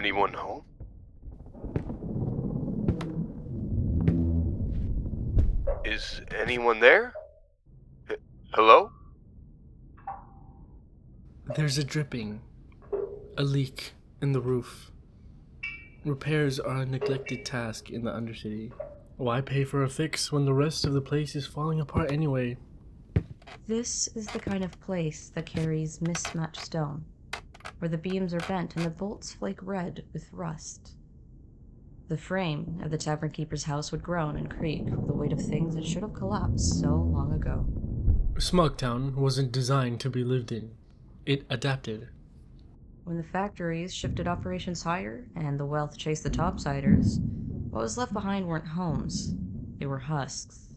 anyone home? Is anyone there? Hello? There's a dripping, a leak in the roof. Repairs are a neglected task in the Undercity. Why pay for a fix when the rest of the place is falling apart anyway? This is the kind of place that carries mismatched stone, where the beams are bent and the bolts flake red with rust. The frame of the tavern keeper's house would groan and creak with the weight of things that should have collapsed so long ago. Smogtown wasn't designed to be lived in. It adapted. When the factories shifted operations higher and the wealth chased the topsiders, what was left behind weren't homes, they were husks.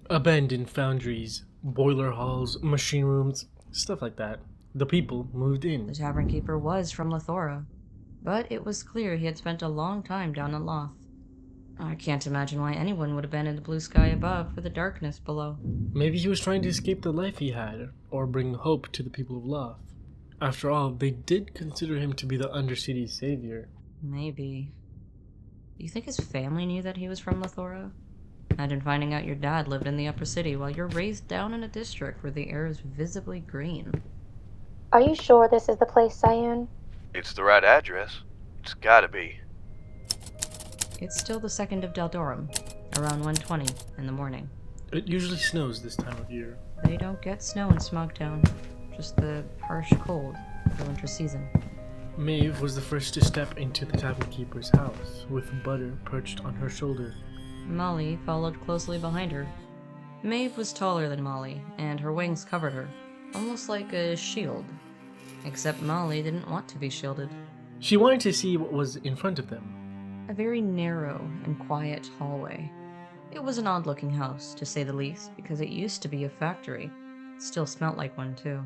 Abandoned foundries, boiler halls, machine rooms, stuff like that. The people moved The in. tavern keeper was from Lethora, but it was clear he had spent a long time down in Loth. I can't imagine why anyone would abandon the blue sky above for the darkness below. Maybe he was trying to escape the life he had, or bring hope to the people of Loth. After all, they did consider him to be the Undercity's savior. Maybe. Do you think his family knew that he was from Lethora? Imagine finding out your dad lived in the upper city while you're raised down in a district where the air is visibly green. Are you sure this is the place, Sayun? It's the right address. It's gotta be. It's still the 2nd of Deldorum, around 1:20 in the morning. It usually snows this time of year. They don't get snow in Smogtown, just the harsh cold of the winter season. Maeve was the first to step into the tavern keeper's house, with Butter perched on her shoulder. Molly followed closely behind her. Maeve was taller than Molly, and her wings covered her, almost like a shield. Except Molly didn't want to be shielded. She wanted to see what was in front of them. A very narrow and quiet hallway. It was an odd-looking house, to say the least, because it used to be a factory. It still smelt like one, too.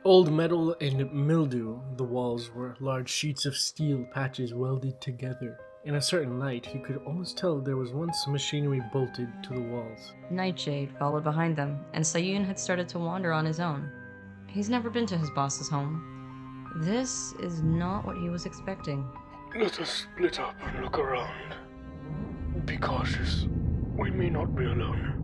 Old metal and mildew, the walls were large sheets of steel patches welded together. In a certain light, you could almost tell there was once machinery bolted to the walls. Nightshade followed behind them, and Sayun had started to wander on his own. He's never been to his boss's home. This is not what he was expecting. Let us split up and look around. Be cautious. We may not be alone.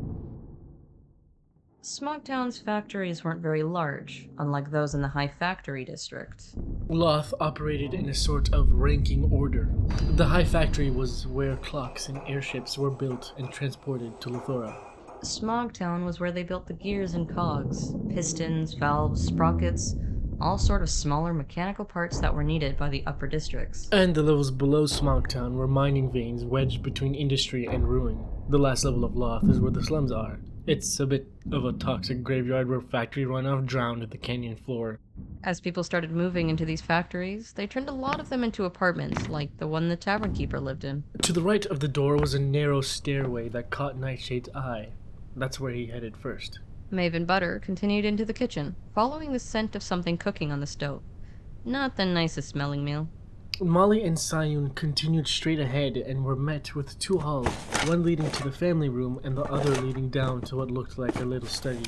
Smogtown's factories weren't very large, unlike those in the High Factory District. Loth operated in a sort of ranking order. The High Factory was where clocks and airships were built and transported to Lethora. Smogtown was where they built the gears and cogs, pistons, valves, sprockets, all sort of smaller mechanical parts that were needed by the upper districts. And the levels below Smogtown were mining veins wedged between industry and ruin. The last level of Loth is where the slums are. It's a bit of a toxic graveyard where factory runoff drowned the canyon floor. As people started moving into these factories, they turned a lot of them into apartments, like the one the tavern keeper lived in. To the right of the door was a narrow stairway that caught Nightshade's eye. That's where he headed first. Maeve and Butter continued into the kitchen, following the scent of something cooking on the stove. Not the nicest smelling meal. Molly and Sayun continued straight ahead and were met with two halls, one leading to the family room and the other leading down to what looked like a little study.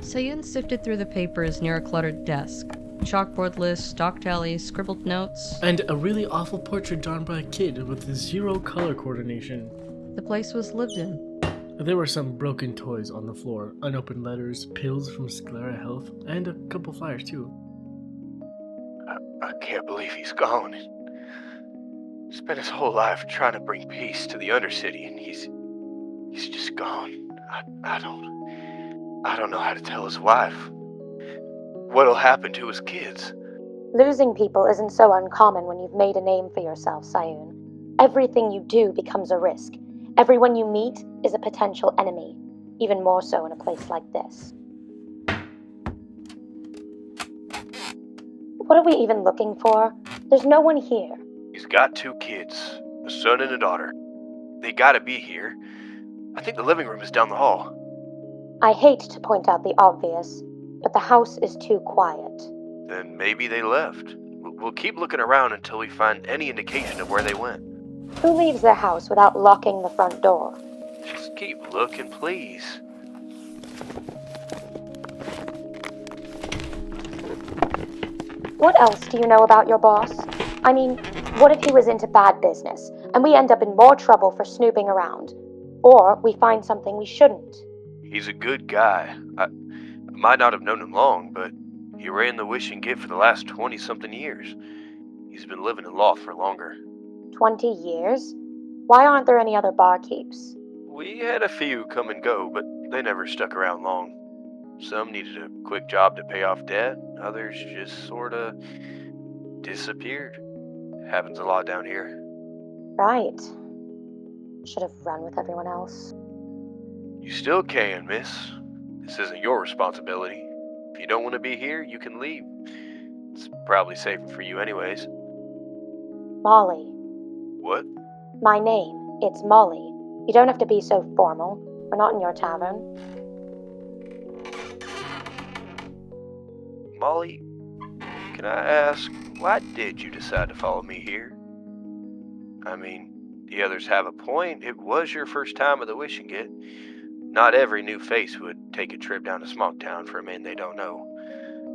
Sayun sifted through the papers near a cluttered desk. Chalkboard lists, stock tallies, scribbled notes. And a really awful portrait drawn by a kid with zero color coordination. The place was lived in. There were some broken toys on the floor, unopened letters, pills from Sclera Health, and a couple flyers too. I can't believe he's gone. Spent his whole life trying to bring peace to the Undercity, and he's just gone. I don't know how to tell his wife. What'll happen to his kids? Losing people isn't so uncommon when you've made a name for yourself, Sayun. Everything you do becomes a risk. Everyone you meet is a potential enemy, even more so in a place like this. What are we even looking for? There's no one here. He's got 2 kids, a son and a daughter. They gotta be here. I think the living room is down the hall. I hate to point out the obvious, but the house is too quiet. Then maybe they left. We'll keep looking around until we find any indication of where they went. Who leaves their house without locking the front door? Just keep looking, please. What else do you know about your boss? I mean, what if he was into bad business, and we end up in more trouble for snooping around? Or we find something we shouldn't? He's a good guy. I might not have known him long, but he ran the Wish and Get for the last 20-something years. He's been living in Loth for longer. 20 years? Why aren't there any other barkeeps? We had a few come and go, but they never stuck around long. Some needed a quick job to pay off debt, others just sorta disappeared. Happens a lot down here. Right. Should have run with everyone else. You still can, miss. This isn't your responsibility. If you don't want to be here, you can leave. It's probably safer for you anyways. Molly. What? My name. It's Molly. You don't have to be so formal. We're not in your tavern. Molly, can I ask, why did you decide to follow me here? I mean, the others have a point. It was your first time at the Wish and Get. Not every new face would take a trip down to Smogtown for a man they don't know.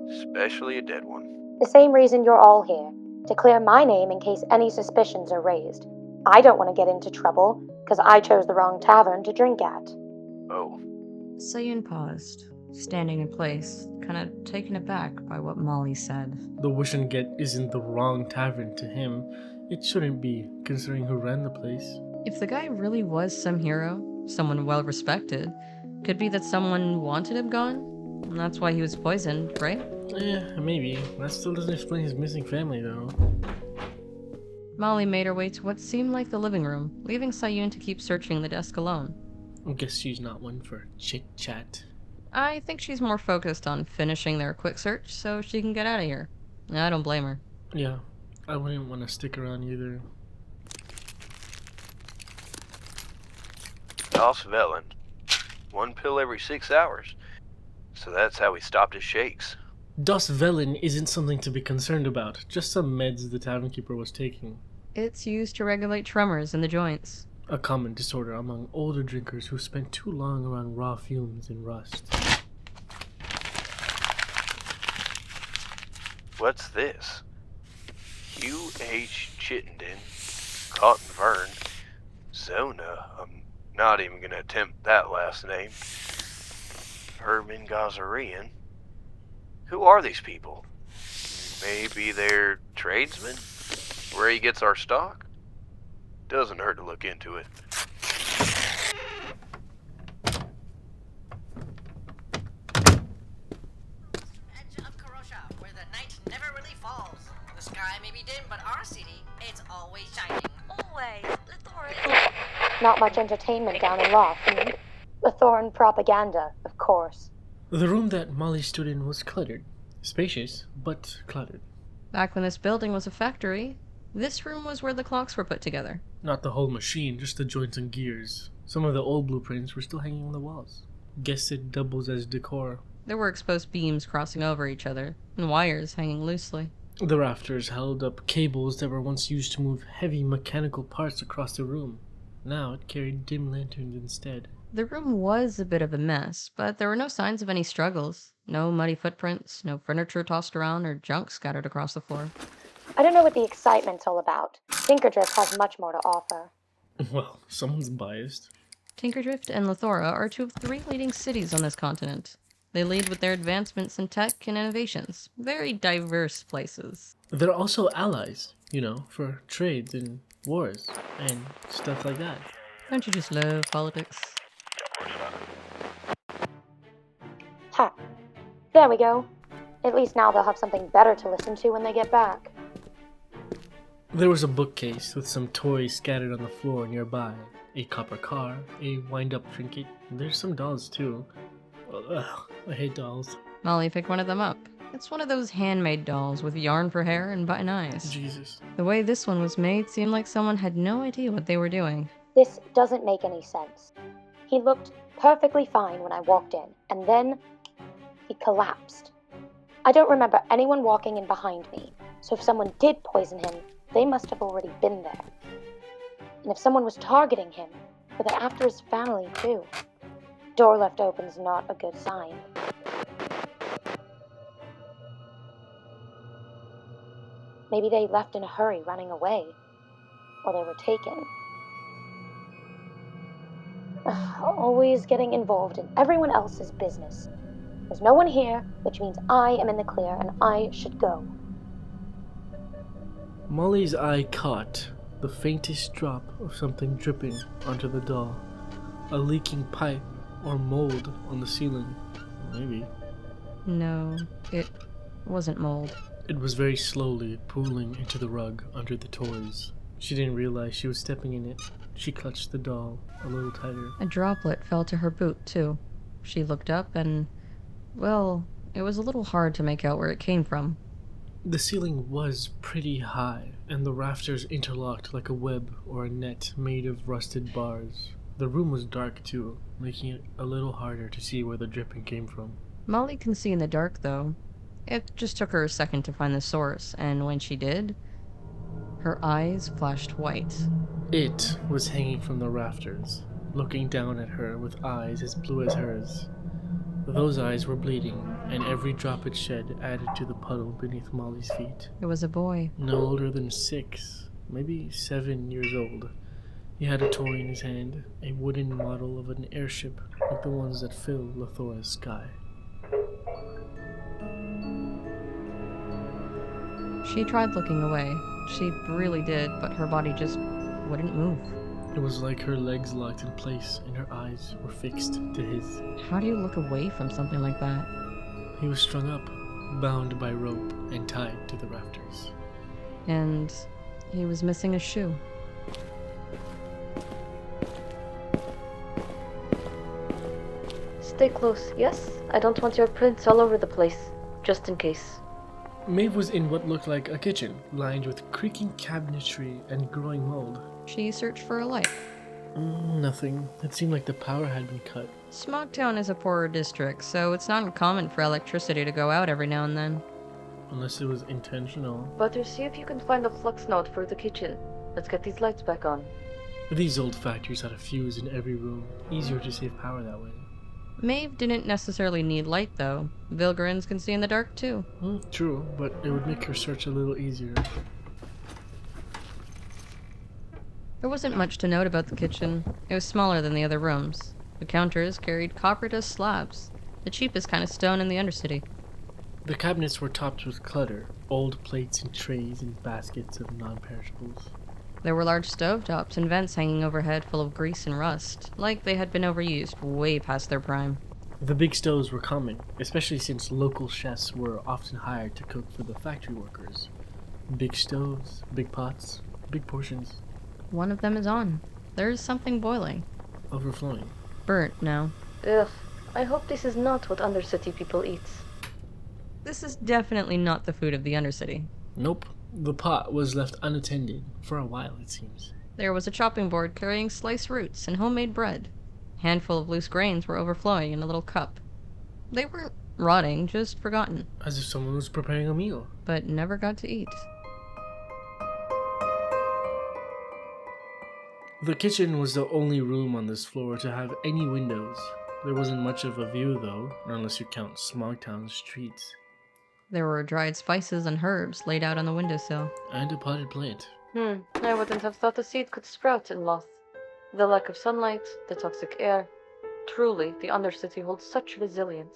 Especially a dead one. The same reason you're all here. To clear my name in case any suspicions are raised. I don't want to get into trouble, because I chose the wrong tavern to drink at. Oh, Sayun paused, standing in place, kind of taken aback by what Molly said. The Wish and Get isn't the wrong tavern to him. It shouldn't be, considering who ran the place. If the guy really was some hero, someone well respected, could be that someone wanted him gone? And that's why he was poisoned, right? Yeah, maybe. That still doesn't explain his missing family, though. Molly made her way to what seemed like the living room, leaving Sayun to keep searching the desk alone. I guess she's not one for chit-chat. I think she's more focused on finishing their quick search so she can get out of here. I don't blame her. Yeah, I wouldn't want to stick around either. Dos Velen. 1 pill every 6 hours. So that's how he stopped his shakes. Das Velen isn't something to be concerned about, just some meds the tavern keeper was taking. It's used to regulate tremors in the joints. A common disorder among older drinkers who spent too long around raw fumes and rust. What's this? Hugh H. Chittenden, Cotton Vern, Zona. I'm not even gonna attempt that last name. Herman Gazarian. Who are these people? Maybe they're tradesmen? Where he gets our stock? Doesn't hurt to look into it. Edge of Karosha, where the night never really falls. The sky may be dim, but our city, it's always shining. Always. Lithoran. Not much entertainment down in Loth. Lithoran propaganda, of course. The room that Molly stood in was cluttered. Spacious, but cluttered. Back when this building was a factory, this room was where the clocks were put together. Not the whole machine, just the joints and gears. Some of the old blueprints were still hanging on the walls. Guess it doubles as decor. There were exposed beams crossing over each other, and wires hanging loosely. The rafters held up cables that were once used to move heavy mechanical parts across the room. Now it carried dim lanterns instead. The room was a bit of a mess, but there were no signs of any struggles. No muddy footprints, no furniture tossed around, or junk scattered across the floor. I don't know what the excitement's all about. Tinkerdrift has much more to offer. Well, someone's biased. Tinkerdrift and Lithora are two of 3 leading cities on this continent. They lead with their advancements in tech and innovations. Very diverse places. They're also allies, for trades and wars and stuff like that. Don't you just love politics? Ha. There we go. At least now they'll have something better to listen to when they get back. There was a bookcase with some toys scattered on the floor nearby. A copper car, a wind-up trinket. There's some dolls too. Ugh, I hate dolls. Molly picked one of them up. It's one of those handmade dolls with yarn for hair and button eyes. Jesus. The way this one was made seemed like someone had no idea what they were doing. This doesn't make any sense. He looked perfectly fine when I walked in, and then he collapsed. I don't remember anyone walking in behind me, so if someone did poison him, they must have already been there. And if someone was targeting him, were they after his family too? Door left open's not a good sign. Maybe they left in a hurry, running away. Or they were taken. Always getting involved in everyone else's business. There's no one here, which means I am in the clear and I should go. Molly's eye caught the faintest drop of something dripping onto the doll. A leaking pipe or mold on the ceiling. Maybe. No, it wasn't mold. It was very slowly pooling into the rug under the toys. She didn't realize she was stepping in it. She clutched the doll a little tighter. A droplet fell to her boot, too. She looked up and, well, it was a little hard to make out where it came from. The ceiling was pretty high, and the rafters interlocked like a web or a net made of rusted bars. The room was dark too, making it a little harder to see where the dripping came from. Molly can see in the dark, though. It just took her a second to find the source, and when she did, her eyes flashed white. It was hanging from the rafters, looking down at her with eyes as blue as hers. Those eyes were bleeding, and every drop it shed added to the puddle beneath Molly's feet. It was a boy. No older than 6, maybe 7 years old. He had a toy in his hand, a wooden model of an airship like the ones that fill Lathora's sky. She tried looking away. She really did, but her body just wouldn't move. It was like her legs locked in place and her eyes were fixed to his. How do you look away from something like that? He was strung up, bound by rope and tied to the rafters. And he was missing a shoe. Stay close, yes? I don't want your prints all over the place, just in case. Maeve was in what looked like a kitchen, lined with creaking cabinetry and growing mold. She searched for a light. Nothing. It seemed like the power had been cut. Smogtown is a poorer district, so it's not uncommon for electricity to go out every now and then. Unless it was intentional. Butter, see if you can find a flux node for the kitchen. Let's get these lights back on. These old factories had a fuse in every room. Easier to save power that way. Maeve didn't necessarily need light, though. Vilgarins can see in the dark, too. True, but it would make her search a little easier. There wasn't much to note about the kitchen. It was smaller than the other rooms. The counters carried copper dust slabs, the cheapest kind of stone in the Undercity. The cabinets were topped with clutter, old plates and trays and baskets of non-perishables. There were large stovetops and vents hanging overhead full of grease and rust, like they had been overused way past their prime. The big stoves were common, especially since local chefs were often hired to cook for the factory workers. Big stoves, big pots, big portions. One of them is on. There's something boiling. Overflowing. Burnt now. Ugh, I hope this is not what Undercity people eat. This is definitely not the food of the Undercity. Nope. The pot was left unattended, for a while it seems. There was a chopping board carrying sliced roots and homemade bread. A handful of loose grains were overflowing in a little cup. They weren't rotting, just forgotten. As if someone was preparing a meal. But never got to eat. The kitchen was the only room on this floor to have any windows. There wasn't much of a view though, unless you count Smogtown's streets. There were dried spices and herbs laid out on the windowsill. And a potted plant. I wouldn't have thought a seed could sprout in Loth. The lack of sunlight, the toxic air. Truly, the Undercity holds such resilience.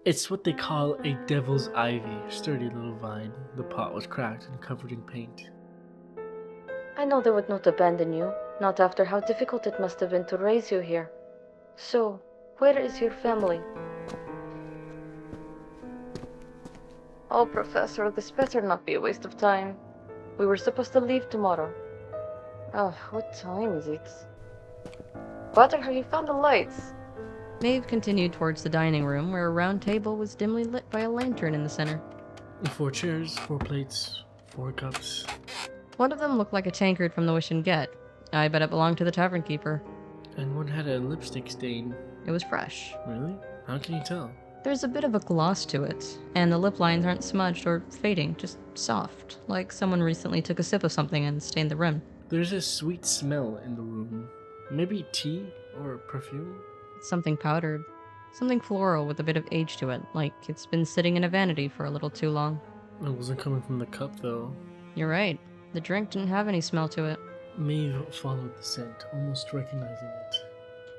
It's what they call a devil's ivy, sturdy little vine. The pot was cracked and covered in paint. I know they would not abandon you, not after how difficult it must have been to raise you here. So, where is your family? Oh, Professor, this better not be a waste of time. We were supposed to leave tomorrow. Oh, what time is it? Butter, have you found the lights? Maeve continued towards the dining room, where a round table was dimly lit by a lantern in the center. 4 chairs, 4 plates, 4 cups. One of them looked like a tankard from the Wish and Get. I bet it belonged to the tavern keeper. And one had a lipstick stain. It was fresh. Really? How can you tell? There's a bit of a gloss to it, and the lip lines aren't smudged or fading, just soft, like someone recently took a sip of something and stained the rim. There's a sweet smell in the room. Maybe tea or perfume? something powdered. Something floral with a bit of age to it, like it's been sitting in a vanity for a little too long. It wasn't coming from the cup, though. You're right. The drink didn't have any smell to it. Maeve followed the scent, almost recognizing it.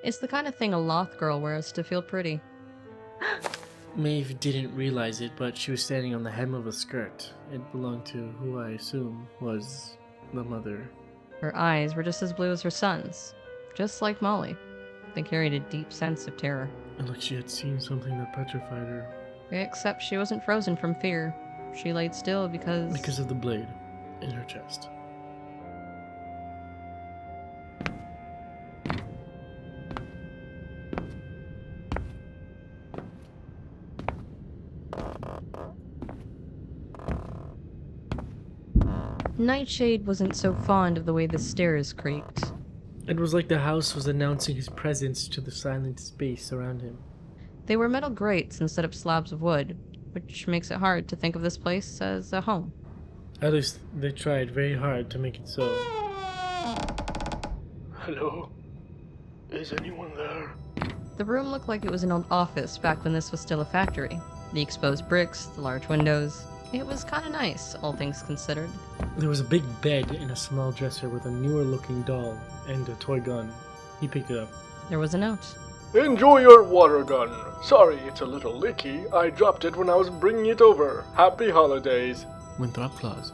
It's the kind of thing a loth girl wears to feel pretty. Maeve didn't realize it, but she was standing on the hem of a skirt. It belonged to who I assume was the mother. Her eyes were just as blue as her son's, just like Molly. They carried a deep sense of terror. And like she had seen something that petrified her. Except she wasn't frozen from fear. She laid still because of the blade in her chest. Nightshade wasn't so fond of the way the stairs creaked. It was like the house was announcing his presence to the silent space around him. They were metal grates instead of slabs of wood, which makes it hard to think of this place as a home. At least they tried very hard to make it so. Hello? Is anyone there? The room looked like it was an old office back when this was still a factory. The exposed bricks, the large windows. It was kinda nice, all things considered. There was a big bed and a small dresser with a newer looking doll and a toy gun. He picked it up. There was a note. Enjoy your water gun. Sorry it's a little leaky. I dropped it when I was bringing it over. Happy holidays. Winthrop Claus.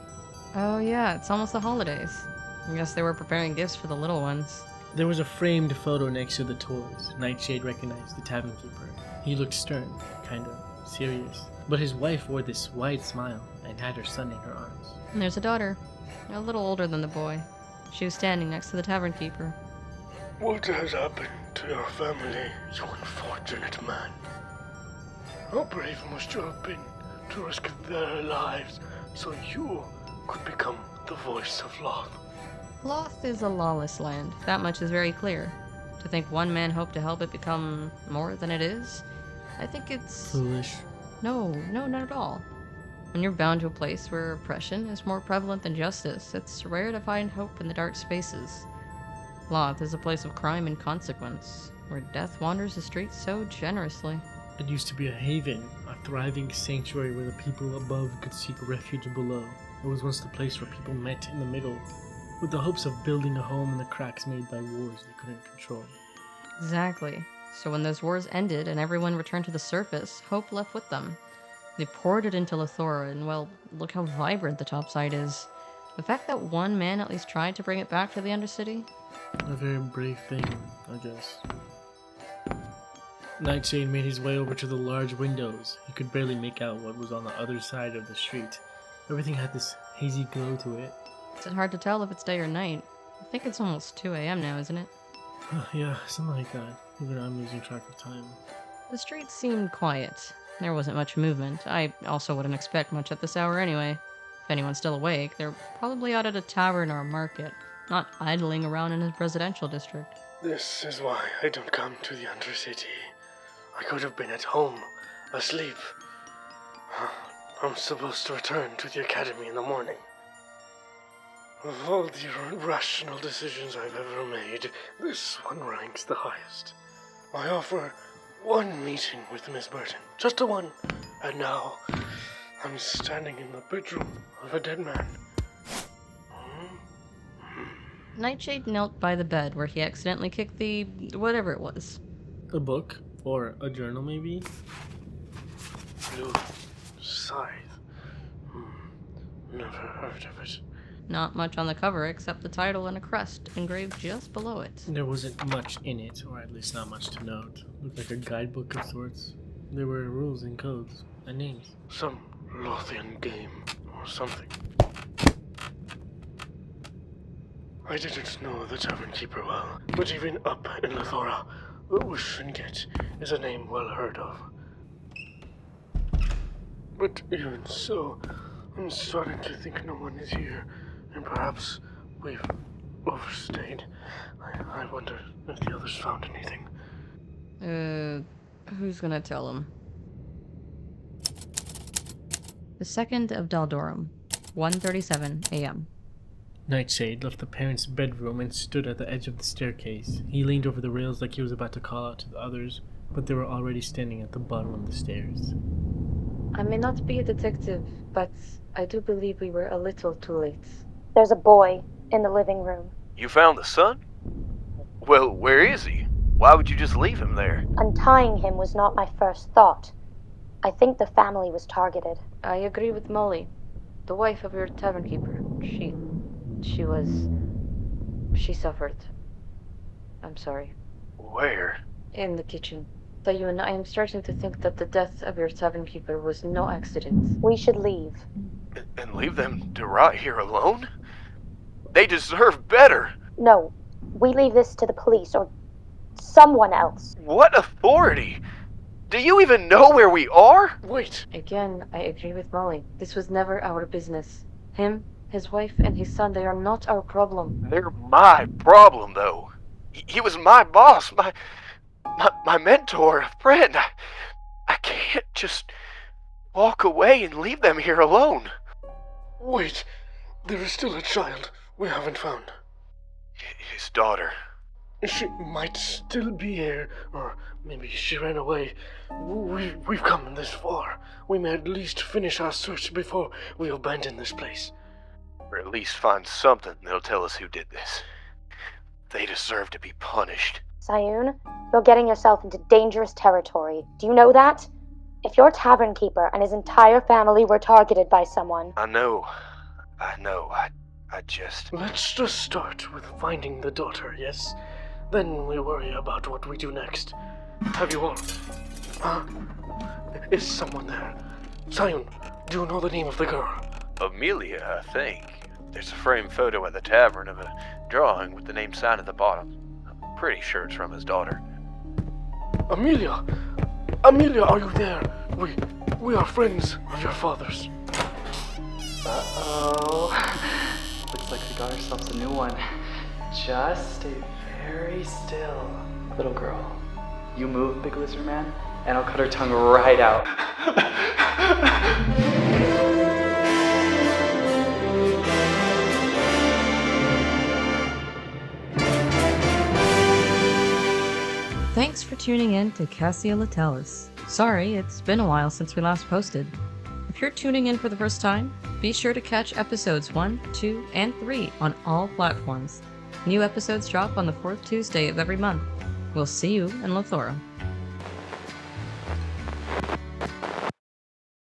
Oh yeah, it's almost the holidays. I guess they were preparing gifts for the little ones. There was a framed photo next to the toys. Nightshade recognized the tavern keeper. He looked stern, kinda serious. But his wife wore this wide smile and had her son in her arms. And there's a daughter, a little older than the boy. She was standing next to the tavern keeper. What has happened to your family, you unfortunate man? How brave must you have been to risk their lives so you could become the voice of Loth? Loth is a lawless land, that much is very clear. To think one man hoped to help it become more than it is, I think it's... Foolish. No, not at all. When you're bound to a place where oppression is more prevalent than justice, it's rare to find hope in the dark spaces. Loth is a place of crime and consequence, where death wanders the streets so generously. It used to be a haven, a thriving sanctuary where the people above could seek refuge below. It was once the place where people met in the middle, with the hopes of building a home in the cracks made by wars they couldn't control. Exactly. So when those wars ended and everyone returned to the surface, hope left with them. They poured it into Lethora, and well, look how vibrant the topside is. The fact that one man at least tried to bring it back to the Undercity? A very brave thing, I guess. Nightshade made his way over to the large windows. He could barely make out what was on the other side of the street. Everything had this hazy glow to it. It's hard to tell if it's day or night. I think it's almost 2 a.m. now, isn't it? Yeah, something like that. Even I'm losing track of time. The streets seemed quiet. There wasn't much movement. I also wouldn't expect much at this hour anyway. If anyone's still awake, they're probably out at a tavern or a market, not idling around in a residential district. This is why I don't come to the Undercity. I could have been at home, asleep. I'm supposed to return to the academy in the morning. Of all the rational decisions I've ever made, this one ranks the highest. I offer one meeting with Miss Burton, just a one, and now I'm standing in the bedroom of a dead man. Nightshade knelt by the bed where he accidentally kicked the... whatever it was. A book? Or a journal, maybe? Blue Scythe. Never heard of it. Not much on the cover except the title and a crest engraved just below it. There wasn't much in it, or at least not much to note. Looked like a guidebook of sorts. There were rules and codes, and names. Some Lothian game, or something. I didn't know the tavern keeper well, but even up in Lethora, the Wishingate is a name well heard of. But even so, I'm starting to think no one is here, and perhaps we've overstayed. I wonder if the others found anything. Who's gonna tell him? The 2nd of Daldorum, 1:37 a.m. Nightshade left the parents' bedroom and stood at the edge of the staircase. He leaned over the rails like he was about to call out to the others, but they were already standing at the bottom of the stairs. I may not be a detective, but I do believe we were a little too late. There's a boy in the living room. You found the son? Well, where is he? Why would you just leave him there? Untying him was not my first thought. I think the family was targeted. I agree with Molly. The wife of your tavern keeper. She suffered. I'm sorry. Where? In the kitchen. Sayun, I am starting to think that the death of your tavern keeper was no accident. We should leave. And leave them to rot here alone? They deserve better! No, we leave this to the police or someone else. What authority? Do you even know where we are? Wait. Again, I agree with Molly. This was never our business. Him, his wife, and his son, they are not our problem. They're my problem, though. He was my boss, my mentor, a friend. I can't just walk away and leave them here alone. Wait. There is still a child we haven't found. His daughter. She might still be here, or maybe she ran away. We've come this far. We may at least finish our search before we abandon this place. Or at least find something that'll tell us who did this. They deserve to be punished. Sayun, you're getting yourself into dangerous territory. Do you know that? If your tavern keeper and his entire family were targeted by someone... I know. I just... Let's just start with finding the daughter, yes? Then we worry about what we do next. Have you all? Huh? Is someone there? Sayun, do you know the name of the girl? Amelia, I think. There's a framed photo at the tavern of a drawing with the name signed at the bottom. I'm pretty sure it's from his daughter. Amelia! Amelia, are you there? We are friends of your father's. Uh-oh. Looks like we got ourselves a new one. Just stay very still. Little girl, you move, Big Lizard Man, and I'll cut her tongue right out. Thanks for tuning in to Cassia Letalis. Sorry, it's been a while since we last posted. If you're tuning in for the first time, be sure to catch episodes 1, 2, and 3 on all platforms. New episodes drop on the 4th Tuesday of every month. We'll see you in Lothora.